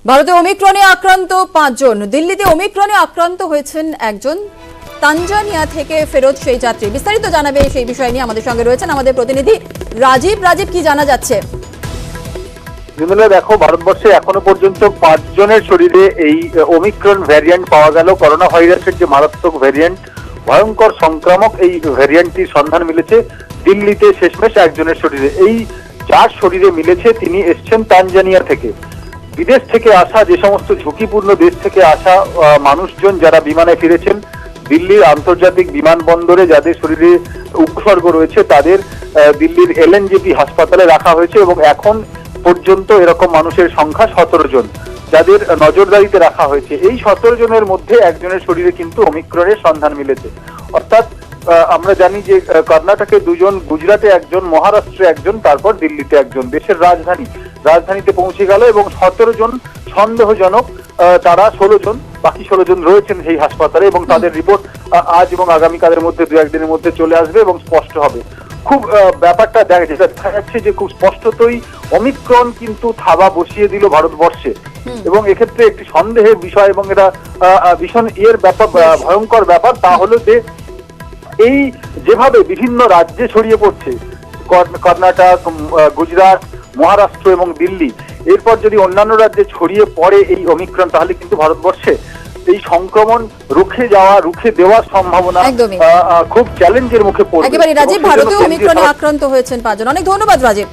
ভারতে ওমিক্রনে আক্রান্ত ৫ জন। দিল্লিতে ওমিক্রনে আক্রান্ত হয়েছেন একজন তানজানিয়া থেকে ফেরত সেই যাত্রী। বিস্তারিত জানাবে সেই বিষয় নিয়ে আমাদের সঙ্গে রয়েছেন আমাদের প্রতিনিধি রাজীব। রাজীব, কি জানা যাচ্ছে? দেখো, ভারতবর্ষে এখনো পর্যন্ত ৫ জনের শরীরে এই ওমিক্রন ভ্যারিয়েন্ট পাওয়া গেল। করোনা ভাইরাসের যে মারাত্মক ভ্যারিয়েন্ট, ভয়ঙ্কর সংক্রামক এই ভ্যারিয়েন্টটির সন্ধান মিলেছে দিল্লিতে শেষমেশ একজনের শরীরে। এই যার শরীরে মিলেছে তিনি এসছেন তানজানিয়া থেকে। বিদেশ থেকে আসা যে সমস্ত ঝুঁকিপূর্ণ দেশ থেকে আসা মানুষজন যারা বিমানে ফিরেছেন, দিল্লির আন্তর্জাতিক বিমানবন্দরে যাদের শরীরে উপসর্গ রয়েছে তাদের দিল্লির এলএনজেপি হাসপাতালে রাখা হয়েছে এবং এখন পর্যন্ত এরকম মানুষের সংখ্যা ১৭ জন যাদের নজরদারিতে রাখা হয়েছে। এই ১৭ জনের মধ্যে একজনের শরীরে কিন্তু ওমিক্রনের সন্ধান মিলেছে। অর্থাৎ আমরা জানি যে কর্ণাটকে ২ জন, গুজরাটে একজন, মহারাষ্ট্রে একজন, তারপর দিল্লিতে একজন। দেশের রাজধানীতে পৌঁছে গেল এবং ১৭ জন সন্দেহজনক, তারা ১৬ জন, বাকি ১৬ জন রয়েছেন সেই হাসপাতালে এবং তাদের রিপোর্ট আজ এবং আগামীকালের মধ্যে ২-১ দিনের মধ্যে চলে আসবে এবং স্পষ্ট হবে। খুব ব্যাপারটা দেখা যাচ্ছে যে খুব স্পষ্টতই ওমিক্রন কিন্তু থাবা বসিয়ে দিল ভারতবর্ষে এবং এক্ষেত্রে একটি সন্দেহের বিষয় এবং এটা ভীষণ ব্যাপার, ভয়ঙ্কর ব্যাপার, তা হলো যে এই যেভাবে বিভিন্ন রাজ্যে ছড়িয়ে পড়ছে, কর্ণাটক, গুজরাট, মহারাষ্ট্র এবং দিল্লি, এরপর যদি অন্যান্য রাজ্যে ছড়িয়ে পড়ে এই ওমিক্রন, তাহলে কিন্তু ভারতবর্ষে এই সংক্রমণ রুখে দেওয়ার সম্ভাবনা একদমই খুব চ্যালেঞ্জের মুখে পড়বে। একেবারে রাজীব, ভারতেও ওমিক্রনে আক্রান্ত হয়েছেন ৫ জন। অনেক ধন্যবাদ রাজীব।